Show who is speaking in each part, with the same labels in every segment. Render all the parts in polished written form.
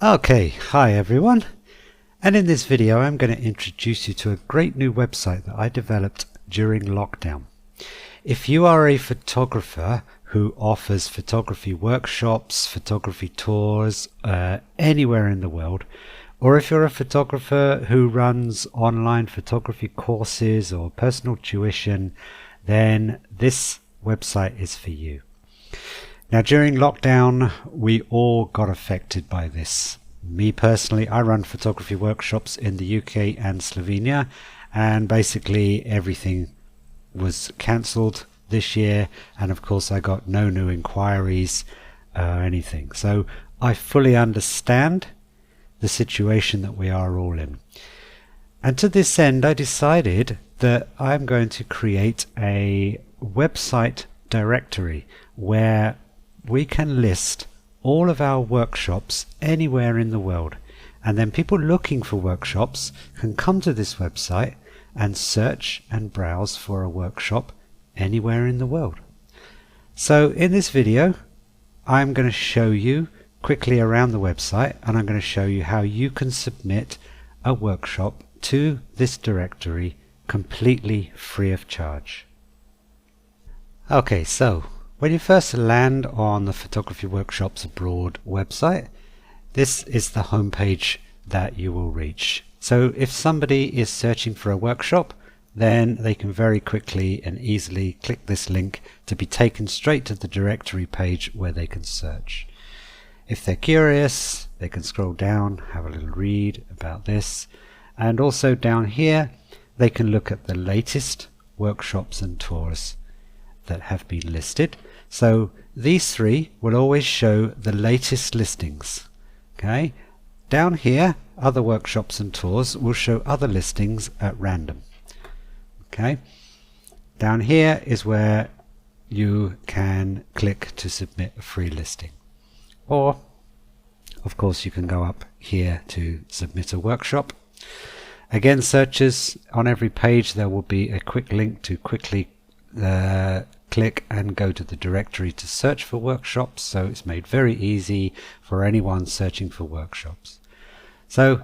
Speaker 1: Okay, hi everyone, and in this video I'm going to introduce you to a great new website that I developed during lockdown. If you are a photographer who offers photography workshops, photography tours anywhere in the world, or if you're a photographer who runs online photography courses or personal tuition, then this website is for you. Now, during lockdown, we all got affected by this. Me personally, I run photography workshops in the UK and Slovenia, and basically everything was cancelled this year, and of course I got no new inquiries or anything. So I fully understand the situation that we are all in. And to this end, I decided that I'm going to create a website directory where we can list all of our workshops anywhere in the world, and then people looking for workshops can come to this website and search and browse for a workshop anywhere in the world. So in this video I'm going to show you quickly around the website, and I'm going to show you how you can submit a workshop to this directory completely free of charge. Okay, so when you first land on the Photography Workshops Abroad website, this is the home page that you will reach. So if somebody is searching for a workshop, then they can very quickly and easily click this link to be taken straight to the directory page where they can search. If they're curious, they can scroll down, have a little read about this, and also down here they can look at the latest workshops and tours that have been listed. So these three will always show the latest listings. Okay, down here other workshops and tours will show other listings at random. Okay, down here is where you can click to submit a free listing, or of course you can go up here to submit a workshop. Again, searches on every page, there will be a quick link to quickly click and go to the directory to search for workshops, so it's made very easy for anyone searching for workshops. So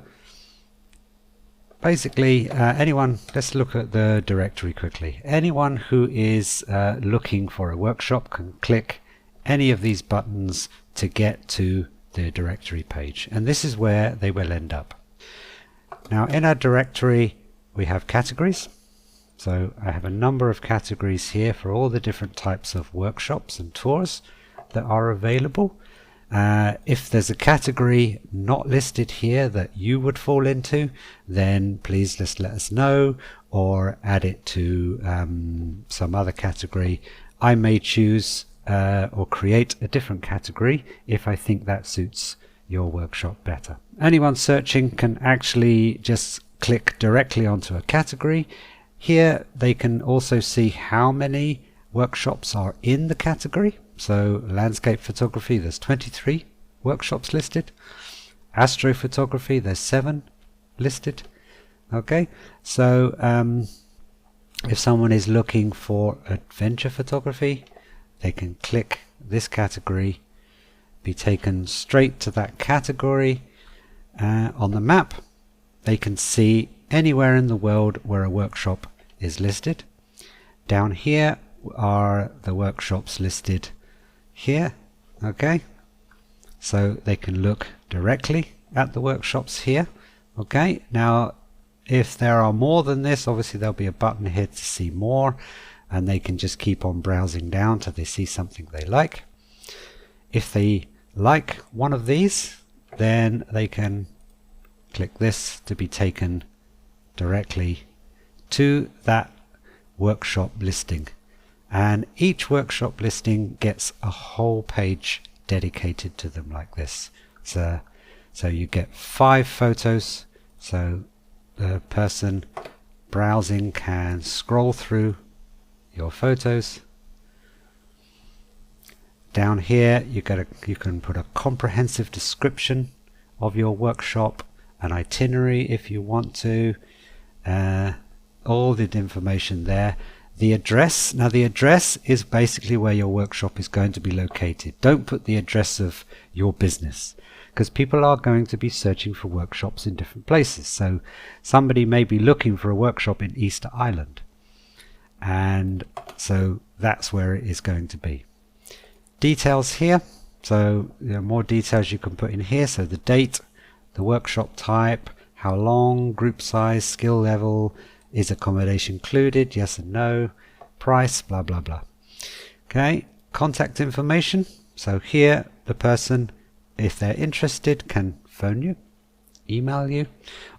Speaker 1: basically anyone, let's look at the directory quickly. Anyone who is looking for a workshop can click any of these buttons to get to the directory page, and this is where they will end up. Now in our directory we have categories. So I have a number of categories here for all the different types of workshops and tours that are available. If there's a category not listed here that you would fall into, then please just let us know or add it to some other category. I may choose or create a different category if I think that suits your workshop better. Anyone searching can actually just click directly onto a category. Here they can also see how many workshops are in the category. So landscape photography, there's 23 workshops listed. Astrophotography, there's 7 listed. Okay, so if someone is looking for adventure photography, they can click this category, be taken straight to that category. On the map they can see anywhere in the world where a workshop is listed. Down here are the workshops listed here. Okay, so they can look directly at the workshops here. Okay, now if there are more than this, obviously there'll be a button here to see more, and they can just keep on browsing down till they see something they like. If they like one of these, then they can click this to be taken directly to that workshop listing, and each workshop listing gets a whole page dedicated to them like this. So you get 5 photos, so the person browsing can scroll through your photos. Down here you can put a comprehensive description of your workshop, an itinerary if you want to, all the information there. The address, now the address is basically where your workshop is going to be located. Don't put the address of your business. because people are going to be searching for workshops in different places. So somebody may be looking for a workshop in Easter Island, and so that's where it is going to be. Details here, so there are more details you can put in here. So the date, the workshop type, how long, group size, skill level, is accommodation included, yes and no, price, blah blah blah. Okay, contact information. So here the person, if they're interested, can phone you, email you,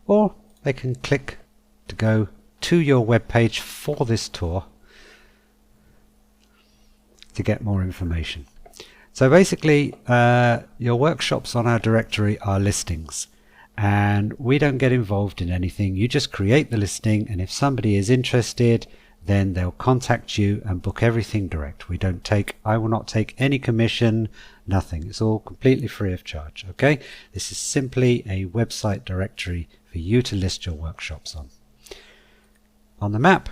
Speaker 1: or they can click to go to your web page for this tour to get more information. So basically your workshops on our directory are listings, and we don't get involved in anything. You just create the listing, and if somebody is interested, then they'll contact you and book everything direct. I will not take any commission, nothing. It's all completely free of charge. Okay, this is simply a website directory for you to list your workshops on. On the map,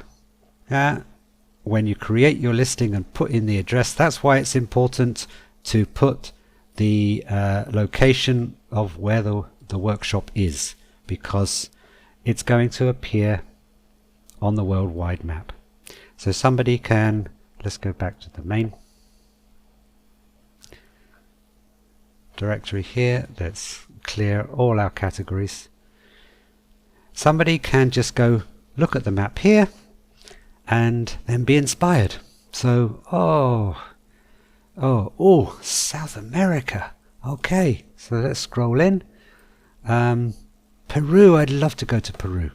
Speaker 1: when you create your listing and put in the address, that's why it's important to put the location of where the workshop is, because it's going to appear on the worldwide map. So somebody can, let's go back to the main directory here. Let's clear all our categories. Somebody can just go look at the map here and then be inspired. So, South America. Okay, so let's scroll in. Peru, I'd love to go to Peru.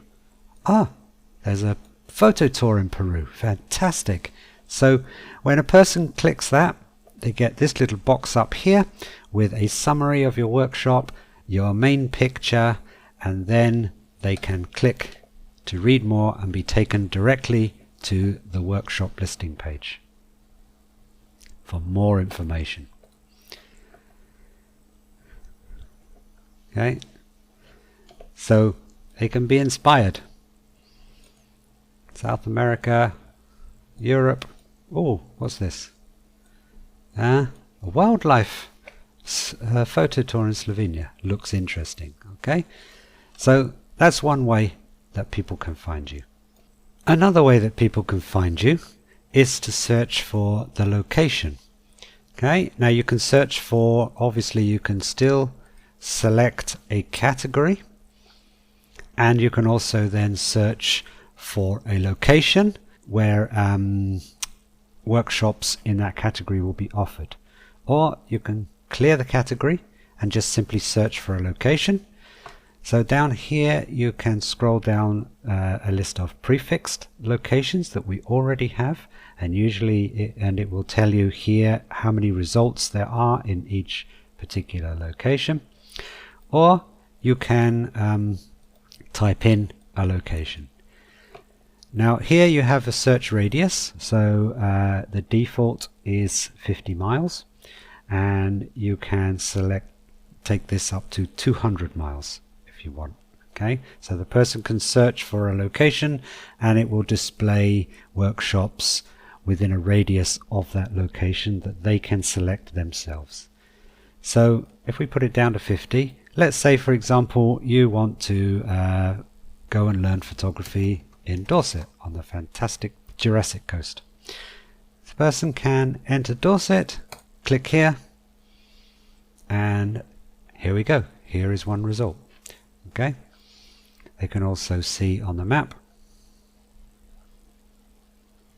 Speaker 1: There's a photo tour in Peru. Fantastic. So when a person clicks that, they get this little box up here with a summary of your workshop, your main picture, and then they can click to read more and be taken directly to the workshop listing page for more information. Okay, so they can be inspired. South America, Europe. Oh, what's this? A wildlife photo tour in Slovenia. Looks interesting. Okay, so that's one way that people can find you. Another way that people can find you is to search for the location. Okay, now you can search for, obviously you can still select a category, and you can also then search for a location where workshops in that category will be offered. Or you can clear the category and just simply search for a location. So down here you can scroll down a list of prefixed locations that we already have, and usually it will tell you here how many results there are in each particular location. Or you can type in a location. Now here you have a search radius, so the default is 50 miles, and you can take this up to 200 miles if you want. Okay, so the person can search for a location and it will display workshops within a radius of that location that they can select themselves. So if we put it down to 50, let's say for example you want to go and learn photography in Dorset on the fantastic Jurassic Coast. The person can enter Dorset, click here, and here we go. Here is one result. Okay, they can also see on the map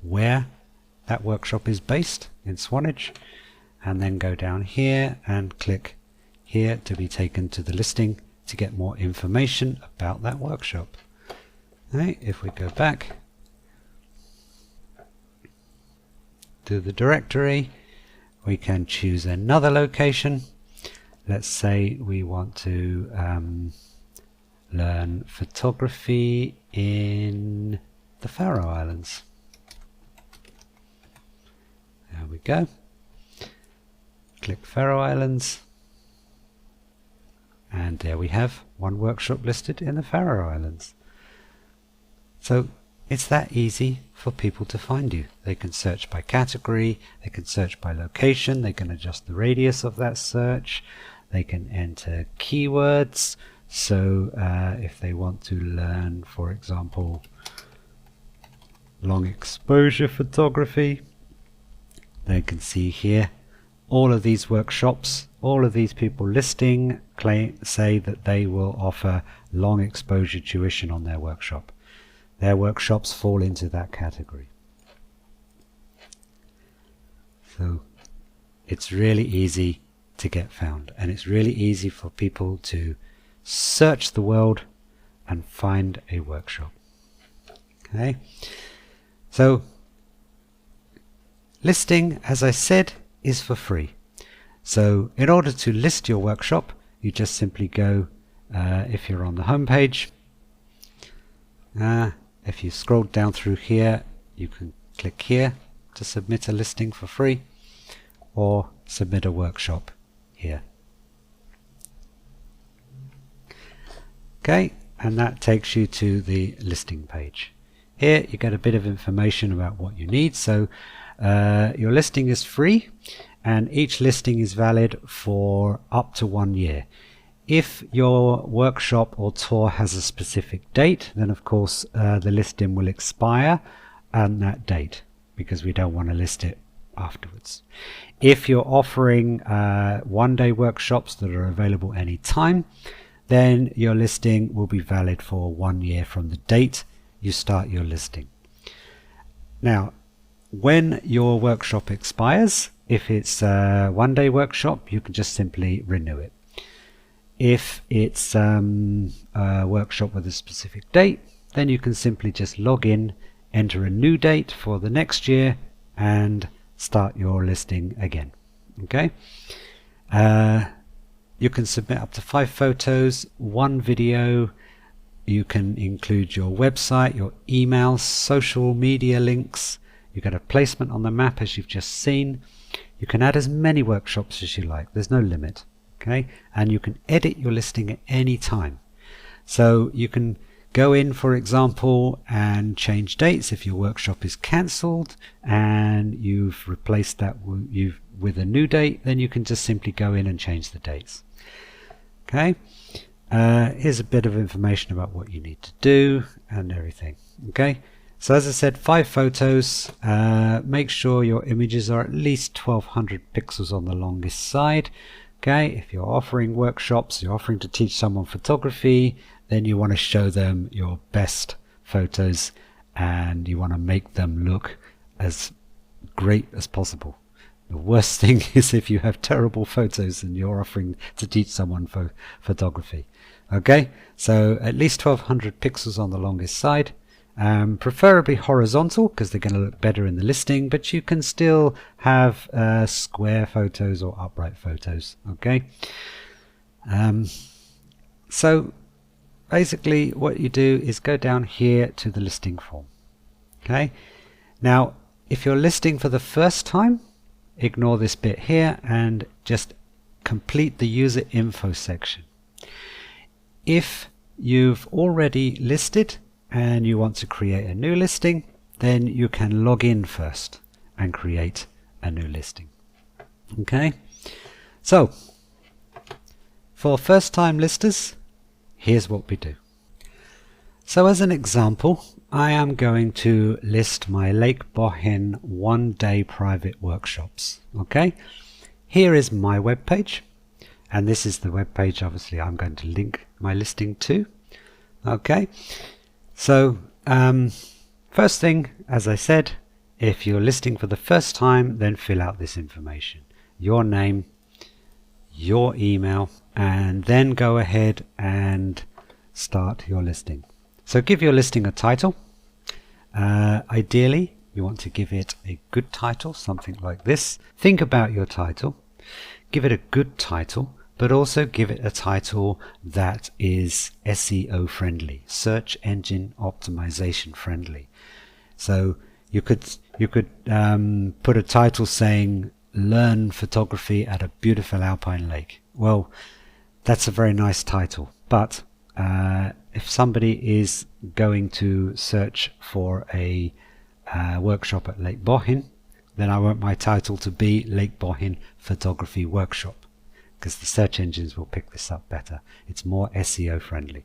Speaker 1: where that workshop is based in Swanage, and then go down here and click here to be taken to the listing to get more information about that workshop. Okay, if we go back to the directory, we can choose another location. Let's say we want to learn photography in the Faroe Islands. There we go. Click Faroe Islands, and there we have one workshop listed in the Faroe Islands. So it's that easy for people to find you. They can search by category, they can search by location, they can adjust the radius of that search, They can enter keywords. So if they want to learn, for example, long exposure photography, they can see here all of these workshops, all of these people listing say that they will offer long exposure tuition on their workshop. Their workshops fall into that category. So it's really easy to get found, and it's really easy for people to search the world and find a workshop. Okay, so listing, as I said, is for free. So in order to list your workshop, you just simply go, if you're on the home page, if you scroll down through here, you can click here to submit a listing for free, or submit a workshop here. Okay, and that takes you to the listing page. Here you get a bit of information about what you need. So your listing is free, and each listing is valid for up to 1 year. If your workshop or tour has a specific date, then of course the listing will expire on that date, because we don't want to list it afterwards. If you're offering one-day workshops that are available anytime, then your listing will be valid for 1 year from the date you start your listing. Now, when your workshop expires, if it's a one-day workshop, you can just simply renew it. If it's a workshop with a specific date, then you can simply just log in, enter a new date for the next year, and start your listing again. Okay. You can submit up to 5 photos, 1 video. You can include your website, your emails, social media links. You get a placement on the map, as you've just seen. You can add as many workshops as you like. There's no limit. Okay, and you can edit your listing at any time. So you can go in, for example, and change dates. If your workshop is cancelled and you've replaced that with a new date, then you can just simply go in and change the dates. Okay, here's a bit of information about what you need to do and everything. Okay, so as I said, 5 photos. Make sure your images are at least 1200 pixels on the longest side. Okay, if you're offering workshops, you're offering to teach someone photography, then you want to show them your best photos, and you want to make them look as great as possible. The worst thing is if you have terrible photos and you're offering to teach someone photography. Okay, so at least 1200 pixels on the longest side, preferably horizontal, because they're going to look better in the listing, but you can still have square photos or upright photos. Okay, so basically what you do is go down here to the listing form. Okay, now if you're listing for the first time, ignore this bit here and just complete the user info section. If you've already listed and you want to create a new listing, then you can log in first and create a new listing. Okay, so for first time listers, here's what we do. So as an example, I am going to list my Lake Bohin 1-day private workshops. Okay, here is my web page, and this is the web page obviously I'm going to link my listing to. Okay, so first thing, as I said, if you're listing for the first time, then fill out this information: your name, your email, and then go ahead and start your listing. So give your listing a title. Ideally, you want to give it a good title, something like this. Think about your title. Give it a good title, but also give it a title that is SEO friendly, search engine optimization friendly. So you could put a title saying "Learn photography at a beautiful alpine lake." Well, that's a very nice title, but if somebody is going to search for a workshop at Lake Bohin, then I want my title to be Lake Bohin Photography Workshop. because the search engines will pick this up better. It's more SEO friendly.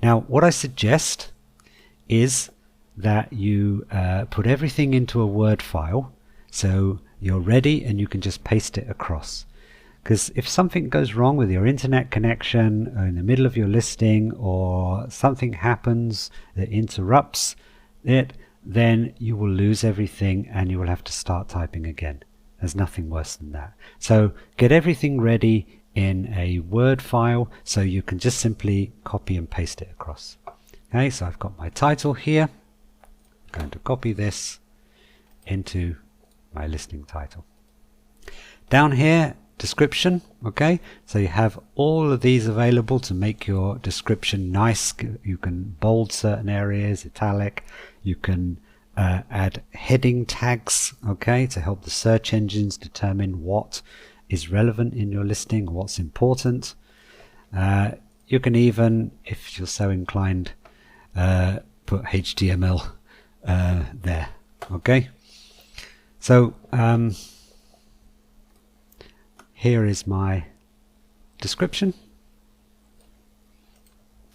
Speaker 1: Now, what I suggest is that you put everything into a Word file so you're ready and you can just paste it across. Because if something goes wrong with your internet connection or in the middle of your listing, or something happens that interrupts it, then you will lose everything and you will have to start typing again. There's nothing worse than that. So get everything ready in a Word file so you can just simply copy and paste it across. Okay, so I've got my title here. I'm going to copy this into my listing title. Down here, description. Okay, so you have all of these available to make your description nice. You can bold certain areas, italic. You can add heading tags, okay, to help the search engines determine what is relevant in your listing, what's important. You can even, if you're so inclined, put HTML there. Okay, so here is my description.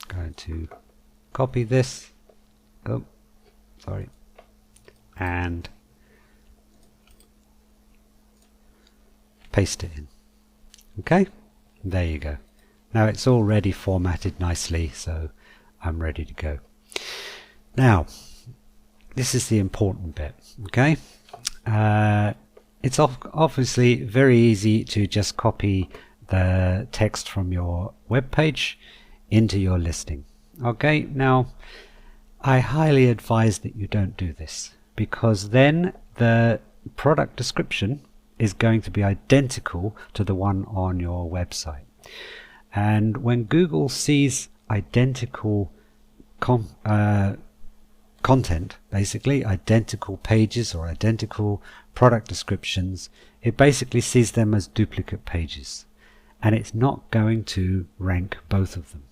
Speaker 1: I'm going to copy this. Oh, sorry. And paste it in. Okay, there you go. Now it's already formatted nicely, so I'm ready to go. Now, this is the important bit. Okay, it's obviously very easy to just copy the text from your web page into your listing. Okay, now I highly advise that you don't do this, because then the product description is going to be identical to the one on your website. And when Google sees identical content, basically identical pages or identical product descriptions, it basically sees them as duplicate pages, and it's not going to rank both of them.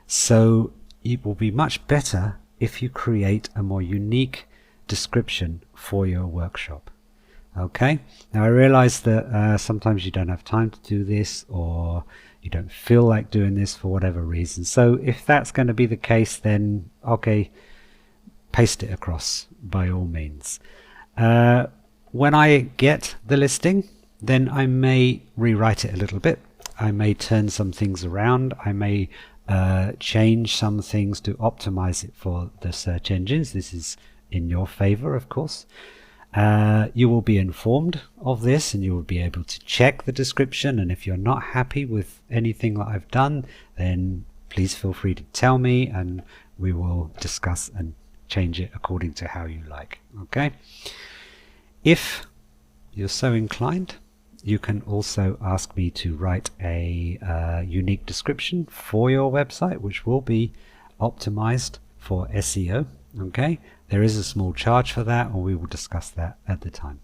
Speaker 1: So it will be much better if you create a more unique description for your workshop. Okay, now I realize that sometimes you don't have time to do this, or you don't feel like doing this for whatever reason. So if that's going to be the case, then okay, paste it across by all means. When I get the listing, then I may rewrite it a little bit. I may turn some things around. I may change some things to optimize it for the search engines. This is in your favor, of course. You will be informed of this, and you will be able to check the description, and if you're not happy with anything that I've done, then please feel free to tell me and we will discuss and change it according to how you like. Okay, if you're so inclined, you can also ask me to write a unique description for your website, which will be optimized for SEO. Okay, there is a small charge for that, and we will discuss that at the time.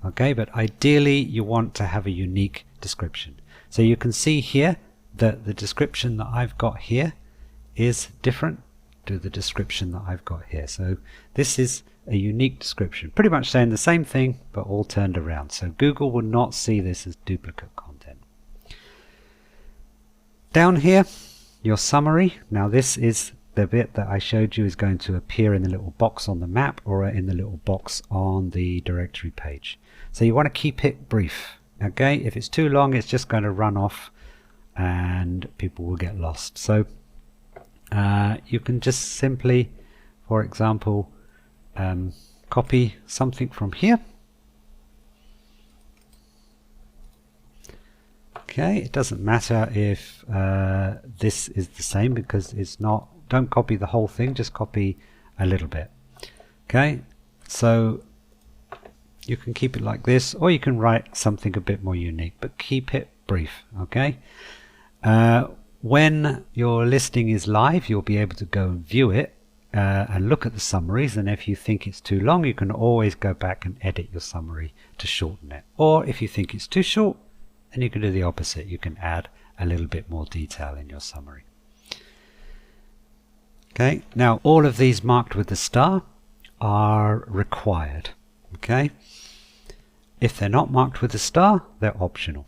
Speaker 1: Okay, but ideally you want to have a unique description. So you can see here that the description that I've got here is different to the description that I've got here. So this is a unique description, pretty much saying the same thing but all turned around. So Google will not see this as duplicate content. Down here, your summary. Now this is the bit that I showed you is going to appear in the little box on the map or in the little box on the directory page. So you want to keep it brief. Okay, if it's too long, it's just going to run off and people will get lost. So you can just simply, for example, copy something from here. Okay, it doesn't matter if this is the same, because it's not. Don't copy the whole thing, just copy a little bit. Okay, so you can keep it like this, or you can write something a bit more unique, but keep it brief. Okay, when your listing is live, you'll be able to go and view it and look at the summaries, and if you think it's too long, you can always go back and edit your summary to shorten it. Or if you think it's too short, then you can do the opposite. You can add a little bit more detail in your summary. Okay, now all of these marked with the star are required. Okay, if they're not marked with the star, they're optional.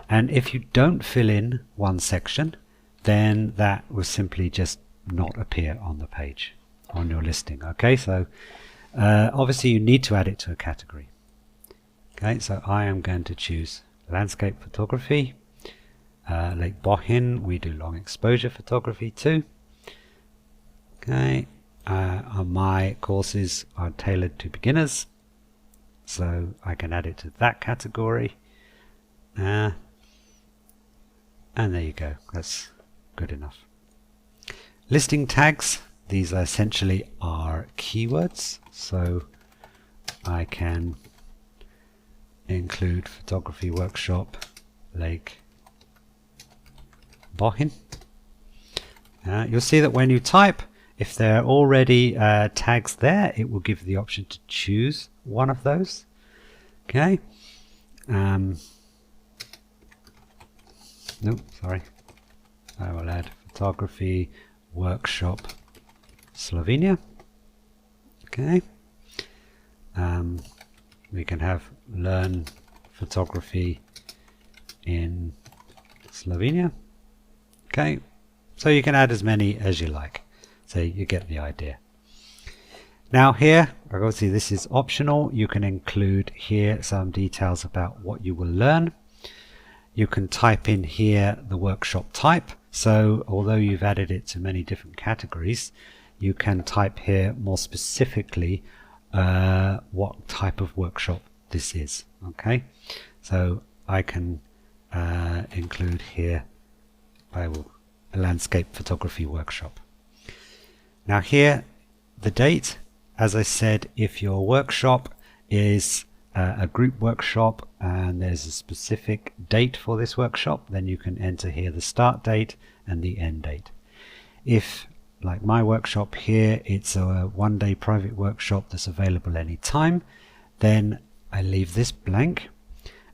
Speaker 1: And if you don't fill in one section, then that will simply just not appear on the page, on your listing. Okay, so obviously you need to add it to a category. Okay, so I am going to choose landscape photography. Lake Bohin, we do long exposure photography too. Okay, my courses are tailored to beginners, so I can add it to that category. And there you go, that's good enough. Listing tags, these essentially are keywords, so I can include photography workshop Lake Bohin. You'll see that when you type, if there are already tags there, it will give you the option to choose one of those. Okay. Nope, sorry. I will add photography workshop Slovenia. Okay. We can have learn photography in Slovenia. Okay, so you can add as many as you like. So you get the idea. Now here, obviously this is optional. You can include here some details about what you will learn. You can type in here the workshop type. So although you've added it to many different categories, you can type here more specifically what type of workshop this is. Okay, so I can include here a landscape photography workshop. Now here, the date, as I said, if your workshop is a group workshop and there's a specific date for this workshop, then you can enter here the start date and the end date. If, like my workshop here, it's a one-day private workshop that's available anytime, then I leave this blank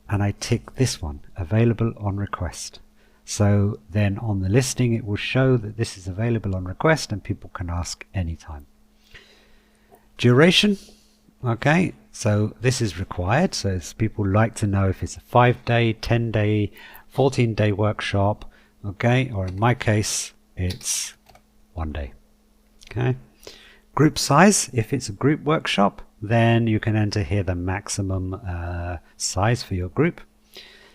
Speaker 1: and I tick this one, available on request. So then on the listing it will show that this is available on request and people can ask anytime. Duration, okay, so this is required, so people like to know if it's a 5-day, 10-day, 14-day workshop, okay, or in my case it's 1 day. Okay. Group size, if it's a group workshop, then you can enter here the maximum size for your group.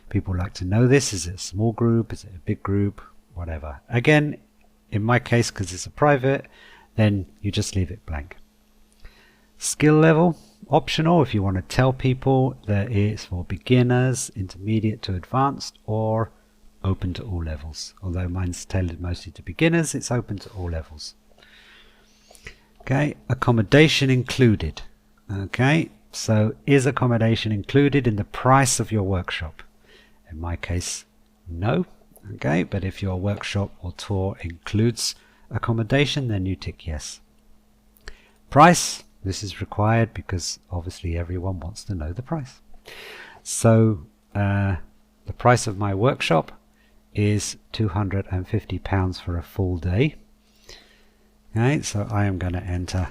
Speaker 1: People like to know this. Is it a small group? Is it a big group? Whatever. Again, in my case, because it's a private, then you just leave it blank. Skill level, optional if you want to tell people that it's for beginners, intermediate to advanced, or open to all levels. Although mine's tailored mostly to beginners, it's open to all levels. Okay, accommodation included. Okay, so is accommodation included in the price of your workshop? In my case, no. Okay, but if your workshop or tour includes accommodation, then you tick yes. Price, this is required because obviously everyone wants to know the price. So the price of my workshop is £250 for a full day. Okay, so I am going to enter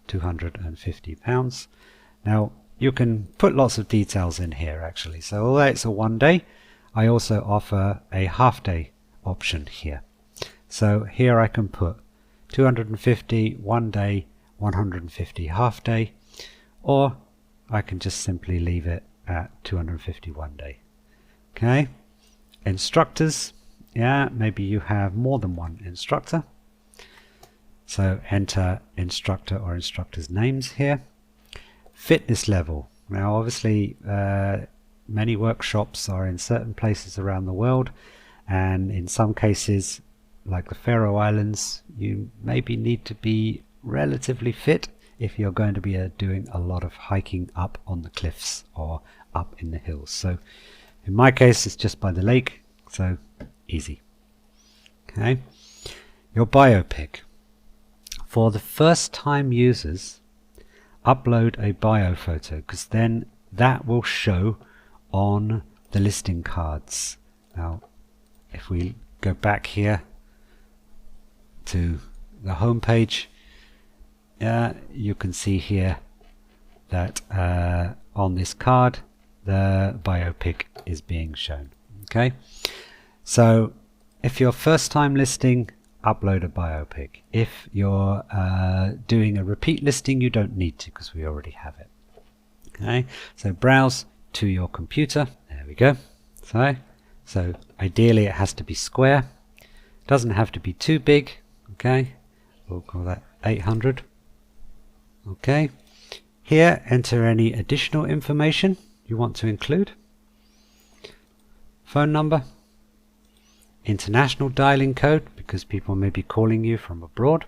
Speaker 1: £250. Now you can put lots of details in here actually. So although it's a 1 day, I also offer a half day option here. So here I can put 250 1 day, 150 half day, or I can just simply leave it at 250 1 day. Okay, instructors, yeah, maybe you have more than one instructor. So enter instructor or instructors' names here. Fitness level. Now obviously many workshops are in certain places around the world, and in some cases like the Faroe Islands you maybe need to be relatively fit if you're going to be doing a lot of hiking up on the cliffs or up in the hills. So in my case it's just by the lake, so easy. Okay, your biopic. For the first time users, upload a bio photo, because then that will show on the listing cards. Now if we go back here to the home page, you can see here that on this card the biopic is being shown. Okay, so if you're first time listing, upload a biopic. If you're doing a repeat listing, you don't need to because we already have it. Okay, so browse to your computer. There we go. So ideally it has to be square. Doesn't have to be too big. Okay, we'll call that 800. Okay, here enter any additional information you want to include. Phone number, international dialing code because people may be calling you from abroad,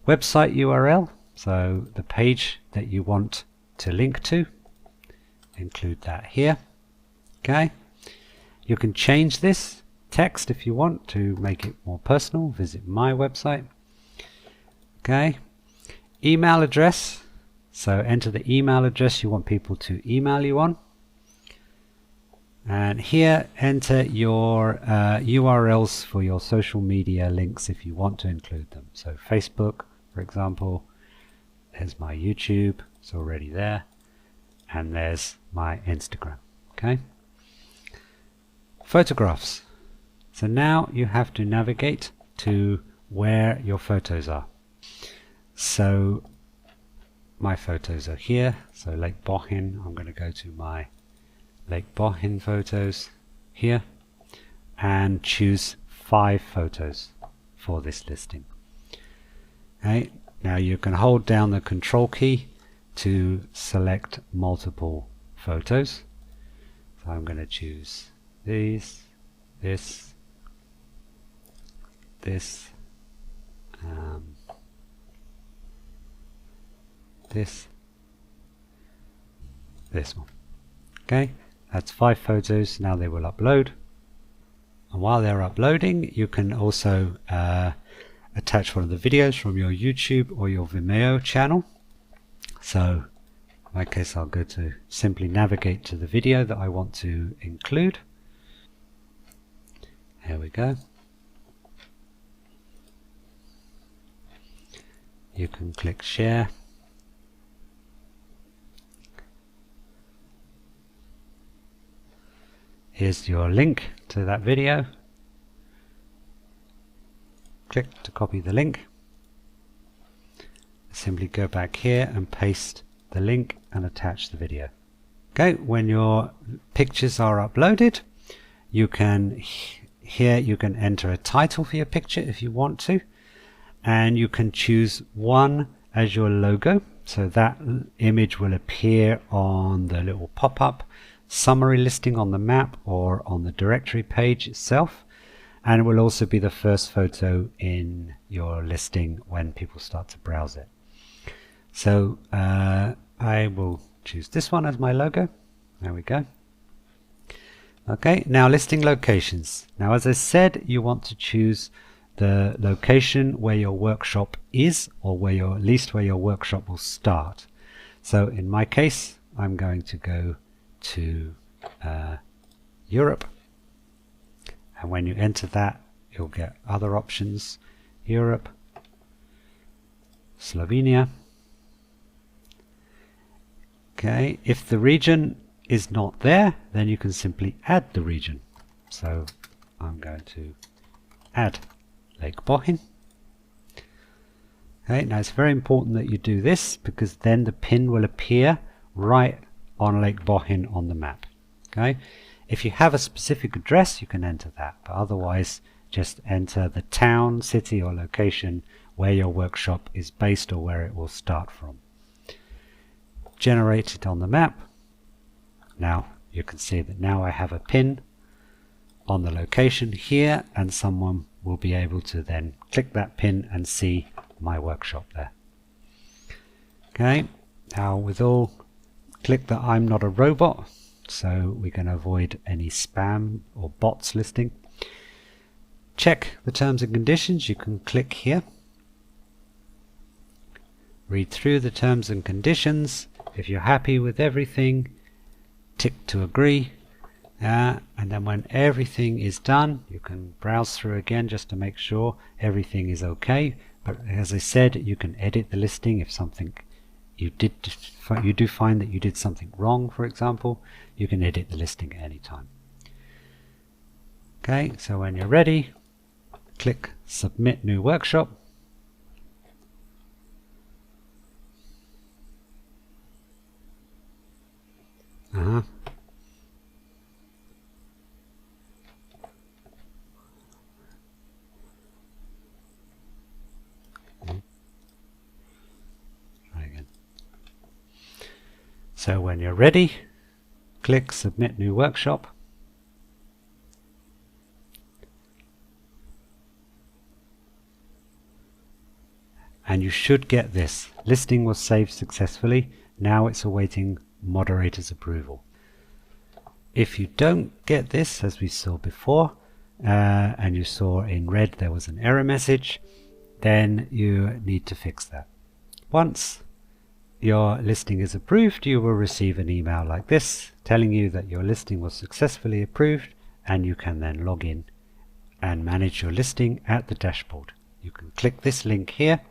Speaker 1: website URL, so the page that you want to link to, include that here. Okay, you can change this text if you want to make it more personal. Visit my website. Okay, email address, so enter the email address you want people to email you on, and here enter your URLs for your social media links if you want to include them. So Facebook, for example, there's my YouTube, it's already there, and there's my Instagram. Okay, photographs. So now you have to navigate to where your photos are. So my photos are here, so Lake Bohin. I'm going to go to my Lake Bohin photos here and choose 5 photos for this listing. Okay, now you can hold down the control key to select multiple photos. So I'm going to choose these, this, this, this one. Okay, that's 5 photos. Now they will upload, and while they're uploading you can also attach one of the videos from your YouTube or your Vimeo channel. So in my case I'll go to simply navigate to the video that I want to include. Here we go. You can click share. Here's your link to that video. Click to copy the link. Simply go back here and paste the link and attach the video. Okay, when your pictures are uploaded, you can here you can enter a title for your picture if you want to, and you can choose one as your logo, so that image will appear on the little pop-up summary listing on the map or on the directory page itself, and it will also be the first photo in your listing when people start to browse it. So I will choose this one as my logo. There we go. Okay, now listing locations. Now as I said, you want to choose the location where your workshop is, or where your, at least where your workshop will start. So in my case I'm going to go to Europe, and when you enter that you'll get other options. Europe, Slovenia. Okay, if the region is not there, then you can simply add the region. So I'm going to add Lake Bohin. Okay, now it's very important that you do this, because then the pin will appear right on Lake Bohin on the map. Okay, if you have a specific address you can enter that, but otherwise just enter the town, city or location where your workshop is based or where it will start from. Generate it on the map. Now you can see that now I have a pin on the location here, and someone will be able to then click that pin and see my workshop there. Okay, now with all, click that I'm not a robot, so we can avoid any spam or bots listing. Check the terms and conditions. You can click here, read through the terms and conditions. If you're happy with everything, tick to agree, and then when everything is done you can browse through again just to make sure everything is okay. But as I said, you can edit the listing if something you do find that you did something wrong, for example, you can edit the listing at any time. Okay, so when you're ready, click Submit New Workshop. Try again. So when you're ready, click Submit New Workshop. And you should get this. Listing was saved successfully. Now it's awaiting moderator's approval. If you don't get this, as we saw before, and you saw in red there was an error message, then you need to fix that. Once your listing is approved, you will receive an email like this telling you that your listing was successfully approved, and you can then log in and manage your listing at the dashboard. You can click this link here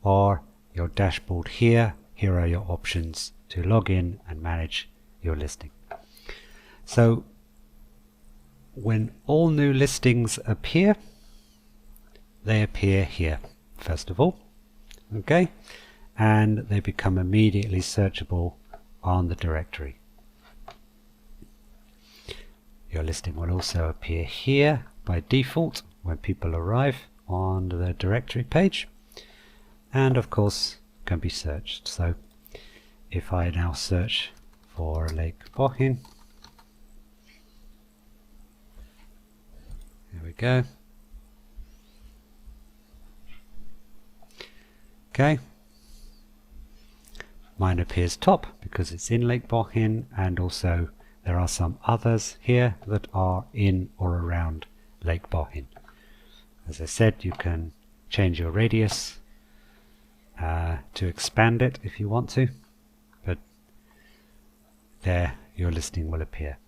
Speaker 1: or your dashboard here. Here are your options to log in and manage your listing. So when all new listings appear, they appear here first of all, okay, and they become immediately searchable on the directory. Your listing will also appear here by default when people arrive on the directory page, and of course can be searched. So if I now search for Lake Bohin, there we go. Okay, mine appears top because it's in Lake Bohin, and also there are some others here that are in or around Lake Bohin. As I said, you can change your radius to expand it if you want to, but there your listing will appear.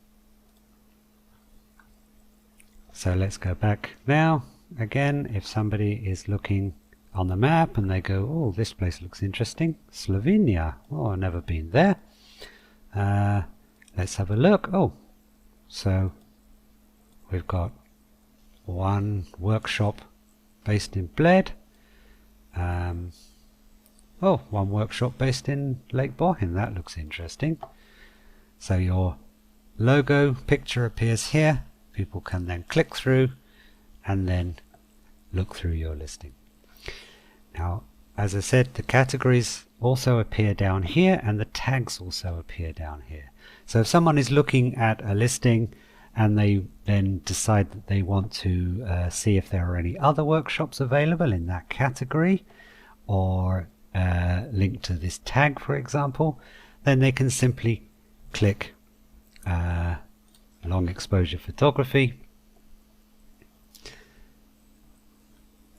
Speaker 1: So let's go back now. Again, if somebody is looking on the map and they go, oh, this place looks interesting, Slovenia, oh, I've never been there. Let's have a look. Oh, so we've got one workshop based in Bled. Oh, one workshop based in Lake Bohin. That looks interesting. So your logo picture appears here. People can then click through and then look through your listing. Now, as I said, the categories also appear down here and the tags also appear down here. So if someone is looking at a listing and they then decide that they want to see if there are any other workshops available in that category, or link to this tag, for example, then they can simply click long exposure photography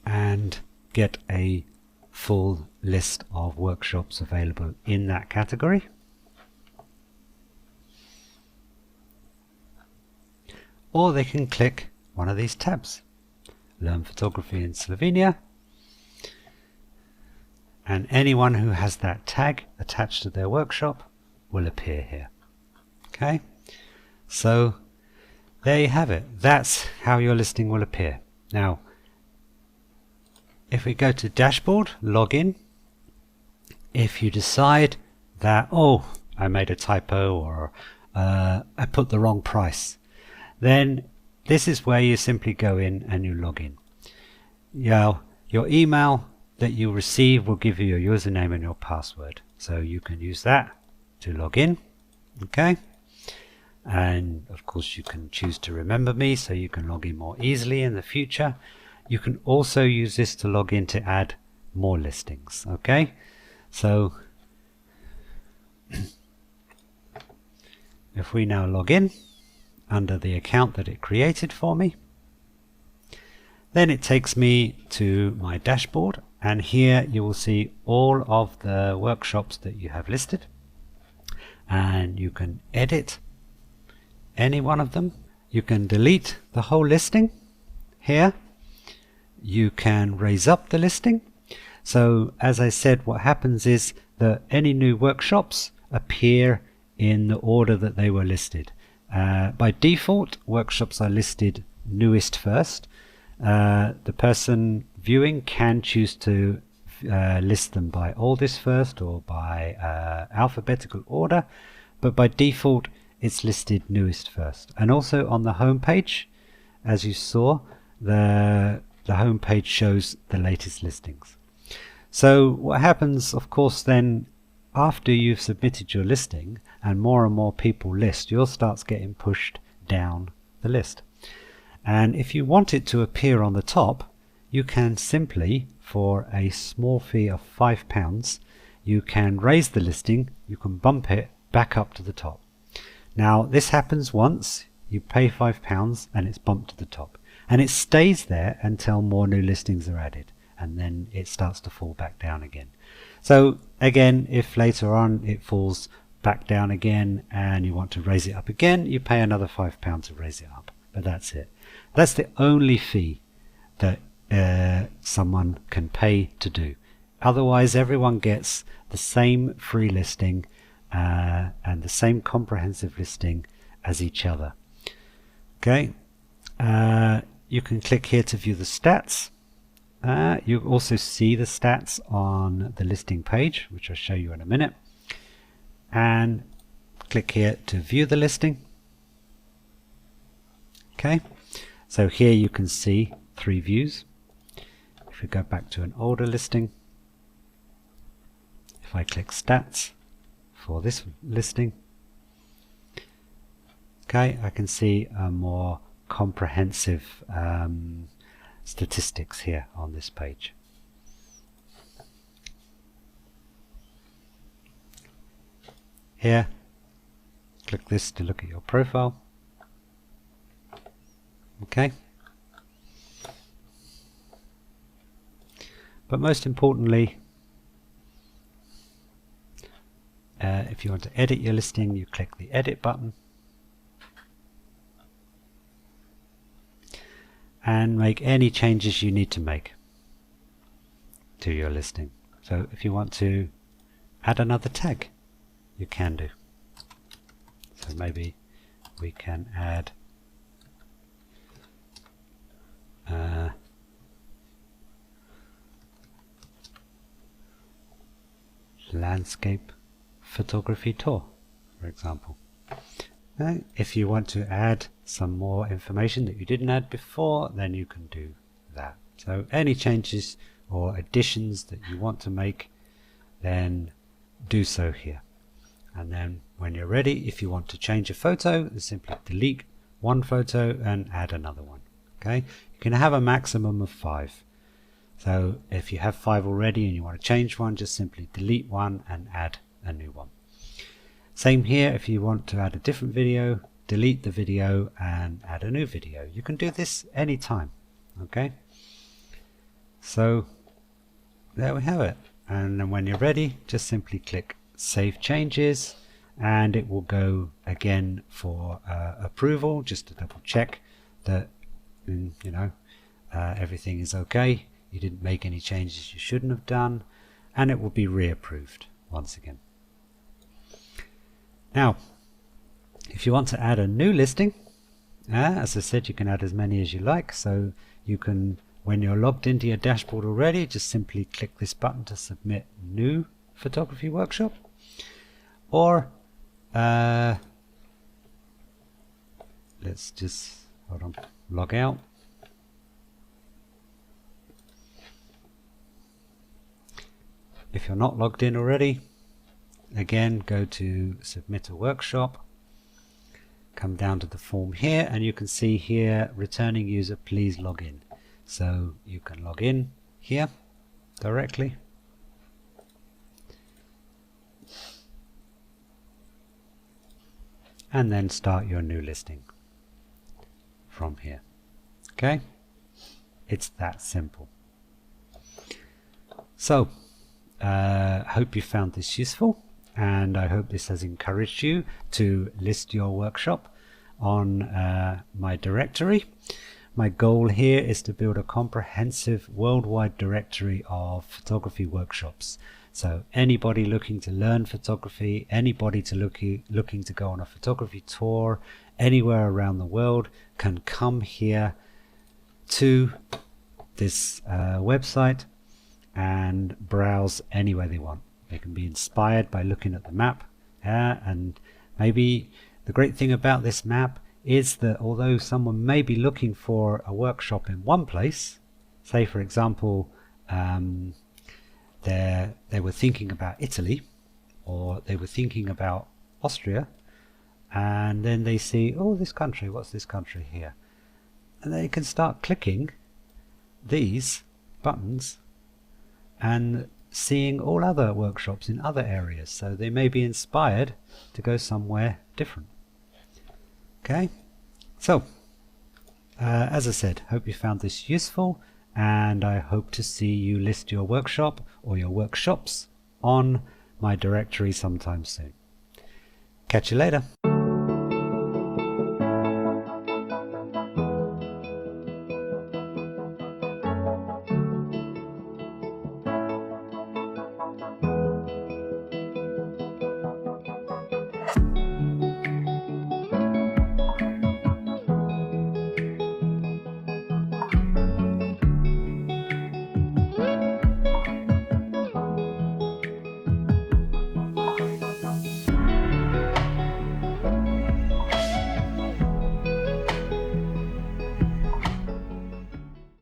Speaker 1: and get a full list of workshops available in that category. Or they can click one of these tabs, Learn Photography in Slovenia, and anyone who has that tag attached to their workshop will appear here. Okay, so there you have it. That's how your listing will appear. Now, if we go to Dashboard, Login, if you decide that, oh, I made a typo, or I put the wrong price, then this is where you simply go in and you log in. Your email that you receive will give you your username and your password, so you can use that to log in. Okay, and of course you can choose to remember me so you can log in more easily in the future. You can also use this to log in to add more listings. Okay, so if we now log in under the account that it created for me, then it takes me to my dashboard, and here you will see all of the workshops that you have listed, and you can edit any one of them. You can delete the whole listing here. You can raise up the listing. So as I said, what happens is that any new workshops appear in the order that they were listed. By default, workshops are listed newest first. The person viewing can choose to list them by oldest first or by alphabetical order, but by default it's listed newest first. And also on the home page, as you saw, the home page shows the latest listings. So what happens, of course, then after you've submitted your listing and more people list, yours starts getting pushed down the list. And if you want it to appear on the top, you can simply, for a small fee of £5, you can raise the listing, you can bump it back up to the top. Now this happens once, you pay £5 and it's bumped to the top. And it stays there until more new listings are added, and then it starts to fall back down again. So again, if later on it falls back down again and you want to raise it up again, you pay another £5 to raise it up. But that's it. That's the only fee that someone can pay to do. Otherwise, everyone gets the same free listing and the same comprehensive listing as each other. Okay. You can click here to view the stats. You also see the stats on the listing page, which I'll show you in a minute. And click here to view the listing. Okay, so here you can see 3 views. If we go back to an older listing, if I click stats for this listing, okay, I can see a more comprehensive statistics here on this page. Here, click this to look at your profile. Okay. But most importantly, if you want to edit your listing, you click the edit button and make any changes you need to make to your listing. So if you want to add another tag, you can do. So maybe we can add landscape photography tour, for example. If you want to add some more information that you didn't add before, then you can do that. So any changes or additions that you want to make, then do so here. And then when you're ready, if you want to change a photo, simply delete one photo and add another one. Okay, you can have a maximum of 5. So if you have 5 already and you want to change one, just simply delete one and add a new one. Same here, if you want to add a different video, delete the video and add a new video. You can do this anytime. Okay, so there we have it. And then when you're ready, just simply click Save Changes and it will go again for approval, just to double check that everything is okay. You didn't make any changes you shouldn't have done, and it will be reapproved once again. Now, if you want to add a new listing, as I said, you can add as many as you like. So you can, when you're logged into your dashboard already, just simply click this button to submit new photography workshop, or let's just log out. If you're not logged in already, again go to submit a workshop, come down to the form here, and you can see here, returning user, please log in. So you can log in here directly. And then start your new listing from here. Okay, it's that simple. So hope you found this useful, and I hope this has encouraged you to list your workshop on my directory. My goal here is to build a comprehensive worldwide directory of photography workshops. So anybody looking to learn photography, anybody looking to go on a photography tour anywhere around the world can come here to this website and browse anywhere they want. They can be inspired by looking at the map, and maybe the great thing about this map is that although someone may be looking for a workshop in one place, say for example they were thinking about Italy, or they were thinking about Austria, and then they see, oh, this country, what's this country here? And they can start clicking these buttons and seeing all other workshops in other areas, so they may be inspired to go somewhere different. Okay, so as I said, hope you found this useful, and I hope to see you list your workshop or your workshops on my directory sometime soon. Catch you later.